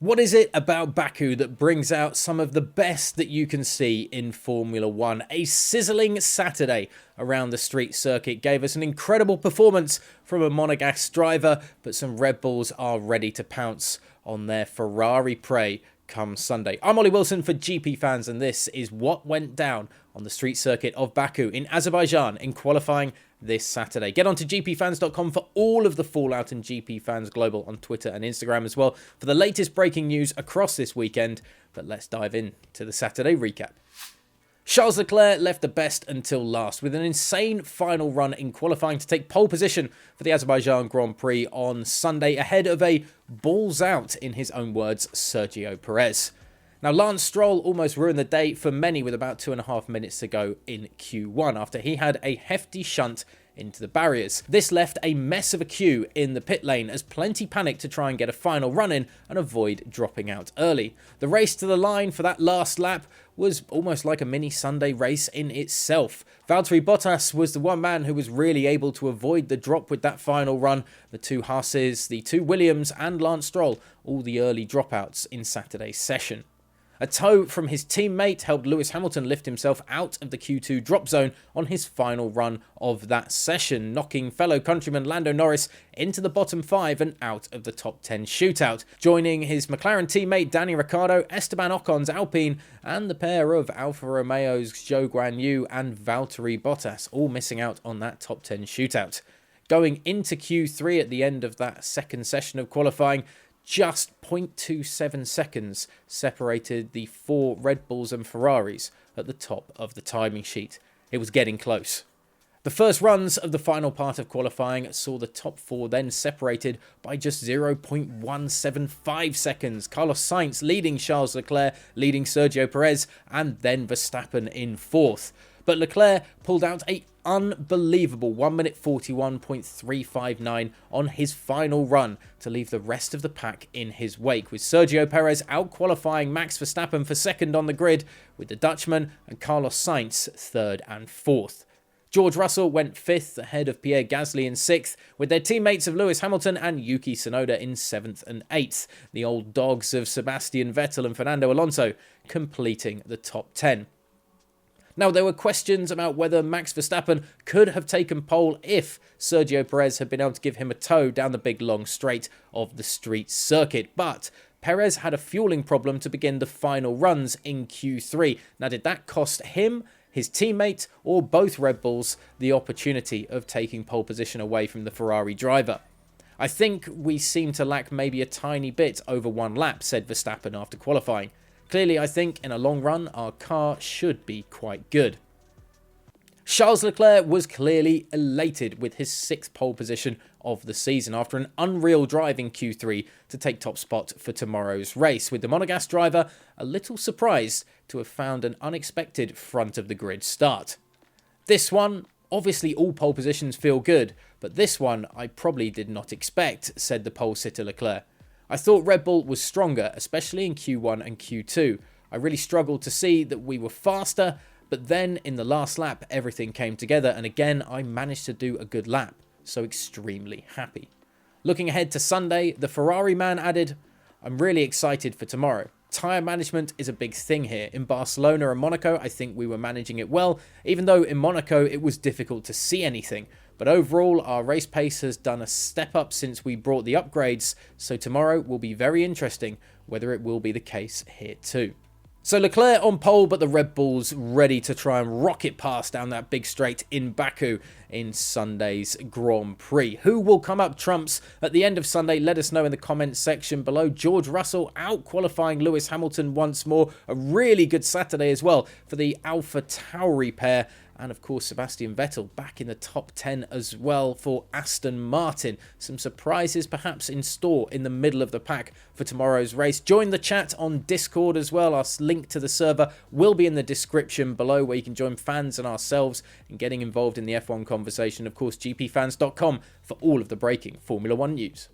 What is it about Baku that brings out some of the best that you can see in Formula 1? A sizzling Saturday around the street circuit gave us an incredible performance from a Monegasque driver, but some Red Bulls are ready to pounce on their Ferrari prey come Sunday. I'm Ollie Wilson for GPFans, and this is what went down on the street circuit of Baku in Azerbaijan in qualifying this Saturday. Get on to gpfans.com for all of the fallout, and GPFans Global on Twitter and Instagram as well for the latest breaking news across this weekend. But let's dive in to the Saturday recap. Charles Leclerc left the best until last with an insane final run in qualifying to take pole position for the Azerbaijan Grand Prix on Sunday ahead of a balls out, in his own words, Sergio Perez. Now, Lance Stroll almost ruined the day for many with about 2.5 minutes to go in Q1 after he had a hefty shunt into the barriers. This left a mess of a queue in the pit lane as plenty panicked to try and get a final run in and avoid dropping out early. The race to the line for that last lap was almost like a mini Sunday race in itself. Valtteri Bottas was the one man who was really able to avoid the drop with that final run. The two Haases, the two Williams and Lance Stroll, all the early dropouts in Saturday's session. A tow from his teammate helped Lewis Hamilton lift himself out of the Q2 drop zone on his final run of that session, knocking fellow countryman Lando Norris into the bottom 5 and out of the top 10 shootout, joining his McLaren teammate Danny Ricciardo, Esteban Ocon's Alpine, and the pair of Alfa Romeo's Zhou Guanyu and Valtteri Bottas, all missing out on that top 10 shootout. Going into Q3 at the end of that second session of qualifying, just 0.27 seconds separated the four Red Bulls and Ferraris at the top of the timing sheet. It was getting close. The first runs of the final part of qualifying saw the top four then separated by just 0.175 seconds. Carlos Sainz leading Charles Leclerc, leading Sergio Perez, and then Verstappen in fourth. But Leclerc pulled out an unbelievable 1 minute 41.359 on his final run to leave the rest of the pack in his wake, with Sergio Perez out-qualifying Max Verstappen for second on the grid, with the Dutchman and Carlos Sainz third and fourth. George Russell went fifth ahead of Pierre Gasly in sixth, with their teammates of Lewis Hamilton and Yuki Tsunoda in seventh and eighth. The old dogs of Sebastian Vettel and Fernando Alonso completing the top 10. Now, there were questions about whether Max Verstappen could have taken pole if Sergio Perez had been able to give him a tow down the big long straight of the street circuit, but Perez had a fueling problem to begin the final runs in Q3. Now, did that cost him, his teammate, or both Red Bulls the opportunity of taking pole position away from the Ferrari driver? I think we seem to lack maybe a tiny bit over one lap, said Verstappen after qualifying. Clearly, I think in a long run, our car should be quite good. Charles Leclerc was clearly elated with his sixth pole position of the season after an unreal drive in Q3 to take top spot for tomorrow's race, with the Monagasque driver a little surprised to have found an unexpected front of the grid start. This one, obviously all pole positions feel good, but this one I probably did not expect, said the pole sitter Leclerc. I thought Red Bull was stronger, especially in Q1 and Q2. I really struggled to see that we were faster, but then in the last lap, everything came together, and again, I managed to do a good lap, so extremely happy. Looking ahead to Sunday, the Ferrari man added, I'm really excited for tomorrow. Tyre management is a big thing here. In Barcelona and Monaco, I think we were managing it well, even though in Monaco it was difficult to see anything. But overall, our race pace has done a step up since we brought the upgrades, so tomorrow will be very interesting whether it will be the case here too. So Leclerc on pole, but the Red Bulls ready to try and rocket past down that big straight in Baku in Sunday's Grand Prix. Who will come up trumps at the end of Sunday? Let us know in the comments section below. George Russell out qualifying Lewis Hamilton once more. A really good Saturday as well for the Alpha Tauri pair. And of course, Sebastian Vettel back in the top 10 as well for Aston Martin. Some surprises perhaps in store in the middle of the pack for tomorrow's race. Join the chat on Discord as well. Our link to the server will be in the description below, where you can join fans and ourselves in getting involved in the F1 conversation. Of course, gpfans.com for all of the breaking Formula 1 news.